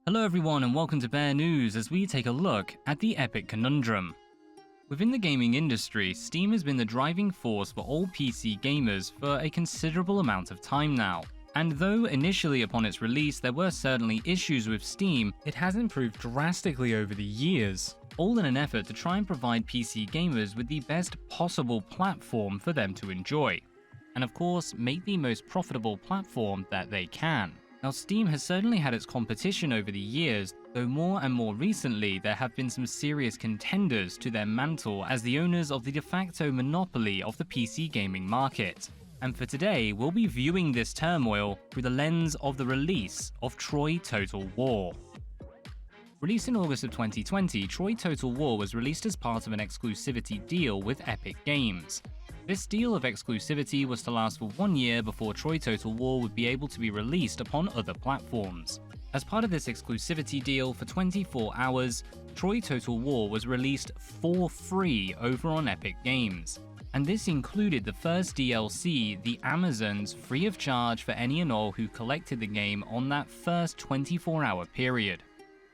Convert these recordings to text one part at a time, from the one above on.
Hello everyone and welcome to BearNews as we take a look at the epic conundrum. Within the gaming industry, Steam has been the driving force for all PC gamers for a considerable amount of time now. And though initially upon its release there were certainly issues with Steam, it has improved drastically over the years, all in an effort to try and provide PC gamers with the best possible platform for them to enjoy. And of course, make the most profitable platform that they can. Now, Steam has certainly had its competition over the years, though more and more recently there have been some serious contenders to their mantle as the owners of the de facto monopoly of the PC gaming market. And for today, we'll be viewing this turmoil through the lens of the release of Troy Total War. Released in August of 2020, Troy Total War was released as part of an exclusivity deal with Epic Games. This deal of exclusivity was to last for 1 year before Troy Total War would be able to be released upon other platforms. As part of this exclusivity deal, for 24 hours, Troy Total War was released for free over on Epic Games. And this included the first DLC, the Amazons, free of charge for any and all who collected the game on that first 24-hour period.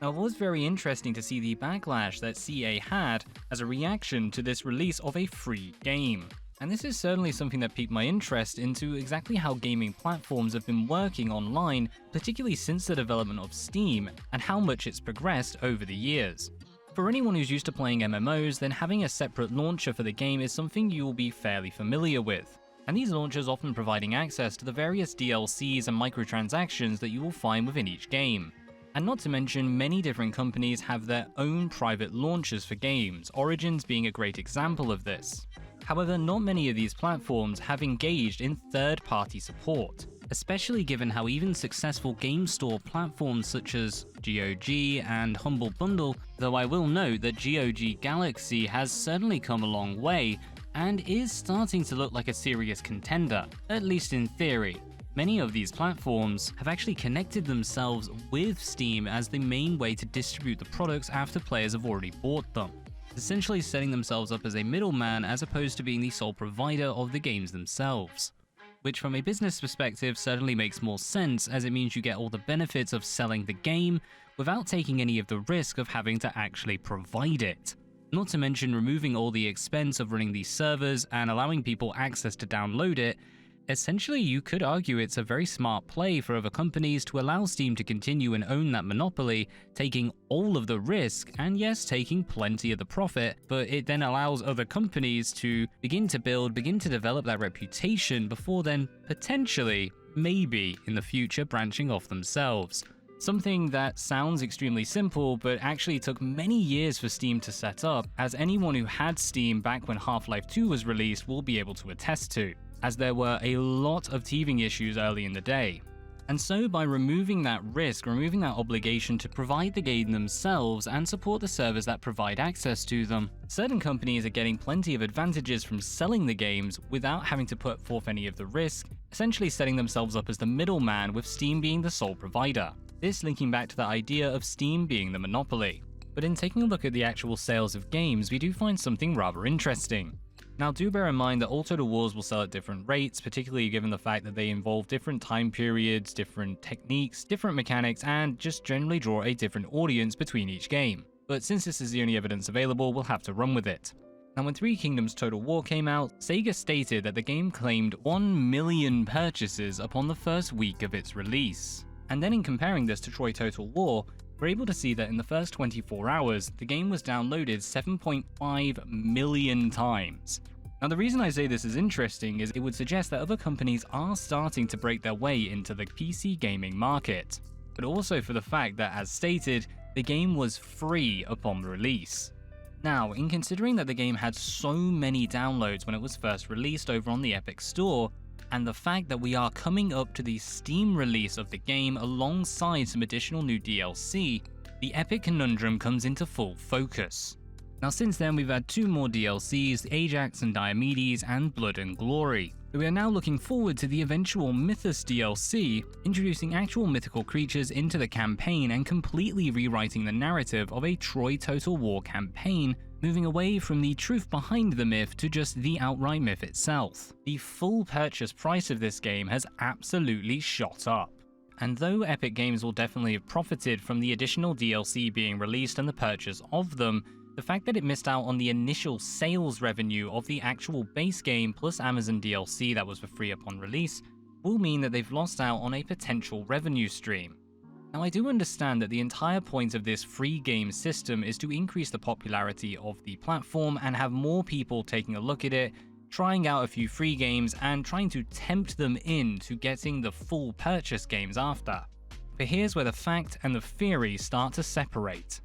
Now, it was very interesting to see the backlash that CA had as a reaction to this release of a free game. And this is certainly something that piqued my interest into exactly how gaming platforms have been working online, particularly since the development of Steam, and how much it's progressed over the years. For anyone who's used to playing MMOs, then having a separate launcher for the game is something you will be fairly familiar with. And these launchers often providing access to the various DLCs and microtransactions that you will find within each game. And not to mention, many different companies have their own private launchers for games, Origins being a great example of this. However, not many of these platforms have engaged in third-party support, especially given how even successful game store platforms such as GOG and Humble Bundle, though I will note that GOG Galaxy has certainly come a long way and is starting to look like a serious contender, at least in theory. Many of these platforms have actually connected themselves with Steam as the main way to distribute the products after players have already bought them, essentially setting themselves up as a middleman as opposed to being the sole provider of the games themselves. Which from a business perspective certainly makes more sense, as it means you get all the benefits of selling the game without taking any of the risk of having to actually provide it. Not to mention removing all the expense of running these servers and allowing people access to download it. Essentially, you could argue it's a very smart play for other companies to allow Steam to continue and own that monopoly, taking all of the risk and yes, taking plenty of the profit, but it then allows other companies to begin to develop that reputation before then potentially, maybe in the future, branching off themselves. Something that sounds extremely simple, but actually took many years for Steam to set up, as anyone who had Steam back when Half-Life 2 was released will be able to attest to, as there were a lot of teething issues early in the day. And so by removing that risk, removing that obligation to provide the game themselves and support the servers that provide access to them, certain companies are getting plenty of advantages from selling the games without having to put forth any of the risk, essentially setting themselves up as the middleman with Steam being the sole provider. This linking back to the idea of Steam being the monopoly. But in taking a look at the actual sales of games, we do find something rather interesting. Now, do bear in mind that all Total Wars will sell at different rates, particularly given the fact that they involve different time periods, different techniques, different mechanics, and just generally draw a different audience between each game. But since this is the only evidence available, we'll have to run with it. Now, when Three Kingdoms Total War came out, Sega stated that the game claimed 1 million purchases upon the first week of its release. And then in comparing this to Troy Total War, we're able to see that in the first 24 hours, the game was downloaded 7.5 million times. Now, the reason I say this is interesting is it would suggest that other companies are starting to break their way into the PC gaming market, but also for the fact that, as stated, the game was free upon release. Now, in considering that the game had so many downloads when it was first released over on the Epic Store, and the fact that we are coming up to the Steam release of the game alongside some additional new DLC, the epic conundrum comes into full focus. Now, since then, we've had 2 more DLCs, Ajax and Diomedes, and Blood and Glory. We are now looking forward to the eventual Mythos DLC, introducing actual mythical creatures into the campaign and completely rewriting the narrative of a Troy Total War campaign, moving away from the truth behind the myth to just the outright myth itself. The full purchase price of this game has absolutely shot up. And though Epic Games will definitely have profited from the additional DLC being released and the purchase of them, the fact that it missed out on the initial sales revenue of the actual base game plus Amazon DLC that was for free upon release will mean that they've lost out on a potential revenue stream. Now, I do understand that the entire point of this free game system is to increase the popularity of the platform and have more people taking a look at it, trying out a few free games, and trying to tempt them into getting the full purchase games after. But here's where the fact and the theory start to separate.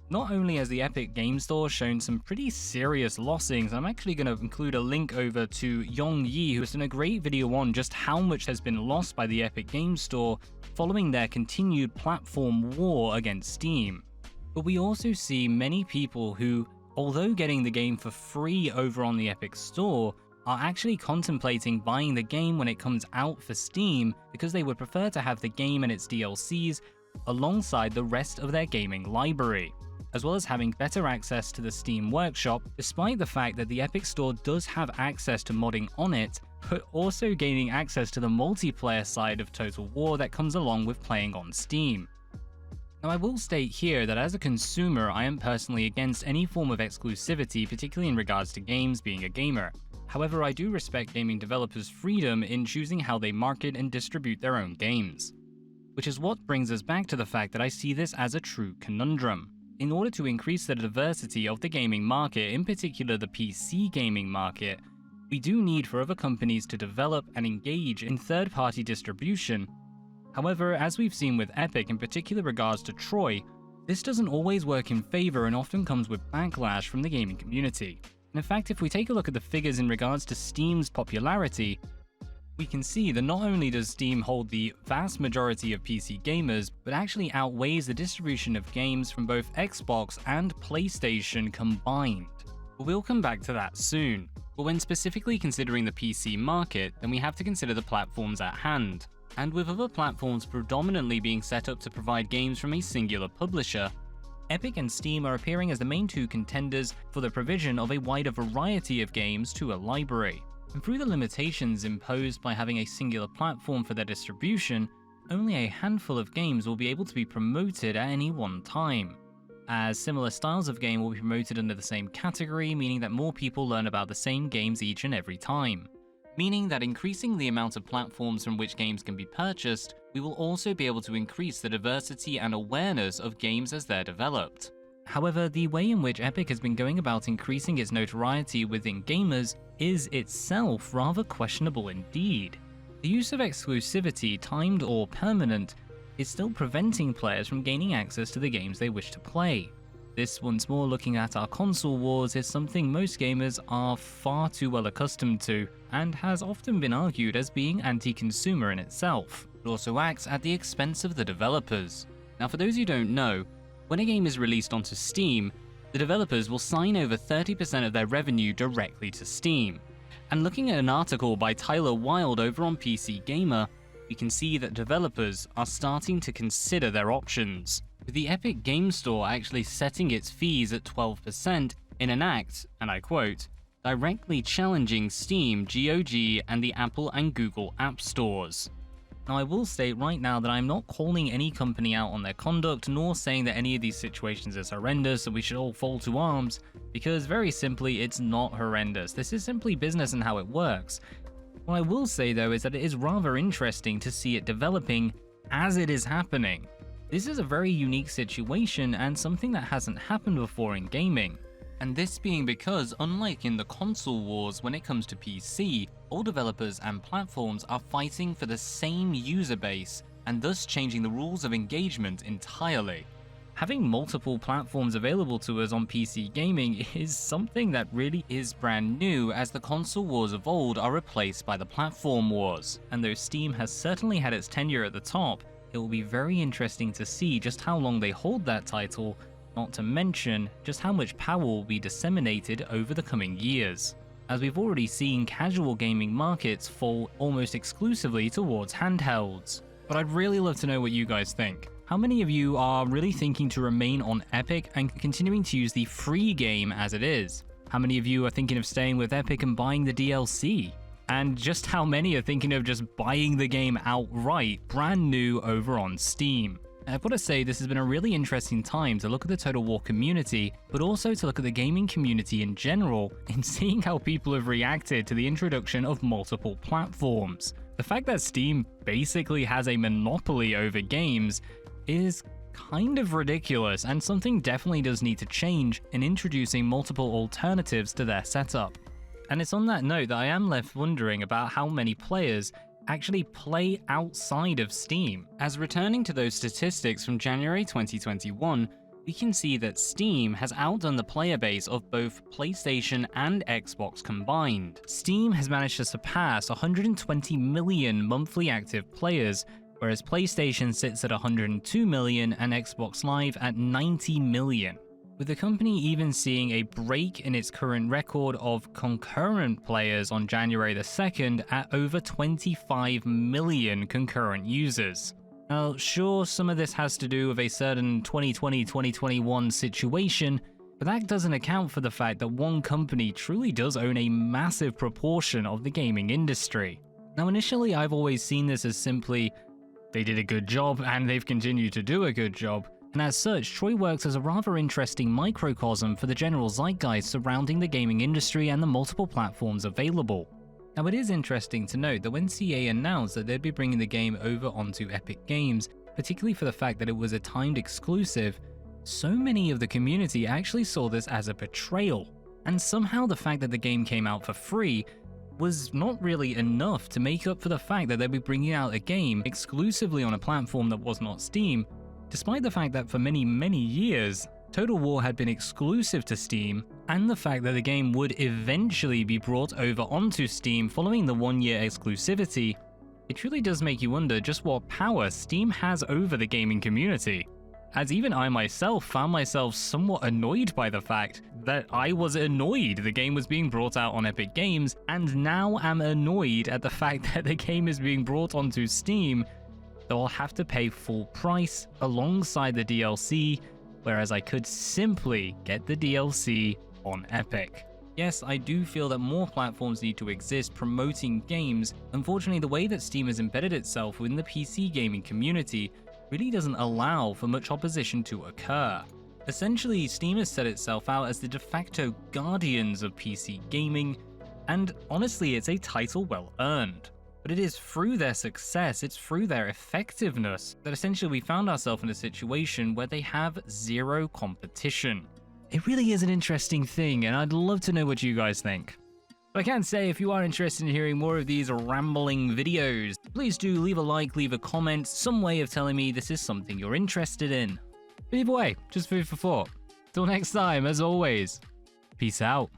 Not only has the Epic Game Store shown some pretty serious lossings, I'm actually going to include a link over to Yong Yi, who's done a great video on just how much has been lost by the Epic Game Store following their continued platform war against Steam. But we also see many people who, although getting the game for free over on the Epic Store, are actually contemplating buying the game when it comes out for Steam because they would prefer to have the game and its DLCs alongside the rest of their gaming library, as well as having better access to the Steam Workshop, despite the fact that the Epic Store does have access to modding on it, but also gaining access to the multiplayer side of Total War that comes along with playing on Steam. Now, I will state here that as a consumer, I am personally against any form of exclusivity, particularly in regards to games, being a gamer. However, I do respect gaming developers' freedom in choosing how they market and distribute their own games. Which is what brings us back to the fact that I see this as a true conundrum. In order to increase the diversity of the gaming market, in particular the PC gaming market, we do need for other companies to develop and engage in third-party distribution. However, as we've seen with Epic, in particular regards to Troy, this doesn't always work in favor and often comes with backlash from the gaming community. And in fact, if we take a look at the figures in regards to Steam's popularity, we can see that not only does Steam hold the vast majority of PC gamers, but actually outweighs the distribution of games from both Xbox and PlayStation combined. But we'll come back to that soon. But when specifically considering the PC market, then we have to consider the platforms at hand. And with other platforms predominantly being set up to provide games from a singular publisher, Epic and Steam are appearing as the main two contenders for the provision of a wider variety of games to a library. And through the limitations imposed by having a singular platform for their distribution, only a handful of games will be able to be promoted at any one time, as similar styles of game will be promoted under the same category, meaning that more people learn about the same games each and every time. Meaning that increasing the amount of platforms from which games can be purchased, we will also be able to increase the diversity and awareness of games as they're developed. However, the way in which Epic has been going about increasing its notoriety within gamers is itself rather questionable indeed. The use of exclusivity, timed or permanent, is still preventing players from gaining access to the games they wish to play. This, once more looking at our console wars, is something most gamers are far too well accustomed to, and has often been argued as being anti-consumer in itself. It also acts at the expense of the developers. Now, for those who don't know, when a game is released onto Steam, the developers will sign over 30% of their revenue directly to Steam. And looking at an article by Tyler Wilde over on PC Gamer, we can see that developers are starting to consider their options, with the Epic Game Store actually setting its fees at 12% in an act, and I quote, directly challenging Steam, GOG, and the Apple and Google App Stores. Now, I will state right now that I'm not calling any company out on their conduct, nor saying that any of these situations is horrendous and we should all fall to arms, because very simply, it's not horrendous. This is simply business and how it works. What I will say though is that it is rather interesting to see it developing as it is happening. This is a very unique situation and something that hasn't happened before in gaming. And this being because, unlike in the console wars when it comes to PC, all developers and platforms are fighting for the same user base, and thus changing the rules of engagement entirely. Having multiple platforms available to us on PC gaming is something that really is brand new, as the console wars of old are replaced by the platform wars. And though Steam has certainly had its tenure at the top, it will be very interesting to see just how long they hold that title, not to mention just how much power will be disseminated over the coming years, as we've already seen casual gaming markets fall almost exclusively towards handhelds. But I'd really love to know what you guys think. How many of you are really thinking to remain on Epic and continuing to use the free game as it is? How many of you are thinking of staying with Epic and buying the DLC? and just how many are thinking of just buying the game outright, brand new over on Steam. I've got to say, this has been a really interesting time to look at the Total War community, but also to look at the gaming community in general, in seeing how people have reacted to the introduction of multiple platforms. The fact that Steam basically has a monopoly over games is kind of ridiculous, and something definitely does need to change in introducing multiple alternatives to their setup. And it's on that note that I am left wondering about how many players actually play outside of Steam. As returning to those statistics from January 2021, we can see that Steam has outdone the player base of both PlayStation and Xbox combined. Steam has managed to surpass 120 million monthly active players, whereas PlayStation sits at 102 million and Xbox Live at 90 million. With the company even seeing a break in its current record of concurrent players on January the 2nd at over 25 million concurrent users. Now, sure, some of this has to do with a certain 2020-2021 situation, but that doesn't account for the fact that one company truly does own a massive proportion of the gaming industry. Now, initially, I've always seen this as simply, they did a good job and they've continued to do a good job. And as such, Troy works as a rather interesting microcosm for the general zeitgeist surrounding the gaming industry and the multiple platforms available. Now, it is interesting to note that when CA announced that they'd be bringing the game over onto Epic Games, particularly for the fact that it was a timed exclusive, so many of the community actually saw this as a betrayal. And somehow the fact that the game came out for free was not really enough to make up for the fact that they'd be bringing out a game exclusively on a platform that was not Steam, despite the fact that for many years, Total War had been exclusive to Steam, and the fact that the game would eventually be brought over onto Steam following the 1-year exclusivity. It truly does make you wonder just what power Steam has over the gaming community. As even I myself found myself somewhat annoyed by the fact that I was annoyed the game was being brought out on Epic Games, and now am annoyed at the fact that the game is being brought onto Steam, though I'll have to pay full price alongside the DLC, whereas I could simply get the DLC on Epic. Yes, I do feel that more platforms need to exist promoting games. Unfortunately, the way that Steam has embedded itself within the PC gaming community really doesn't allow for much opposition to occur. Essentially, Steam has set itself out as the de facto guardians of PC gaming, and honestly, it's a title well earned. But it is through their success, it's through their effectiveness, that essentially we found ourselves in a situation where they have zero competition. It really is an interesting thing, and I'd love to know what you guys think. But I can say, if you are interested in hearing more of these rambling videos, please do leave a like, leave a comment, some way of telling me this is something you're interested in. But either way, just food for thought. Till next time, as always, peace out.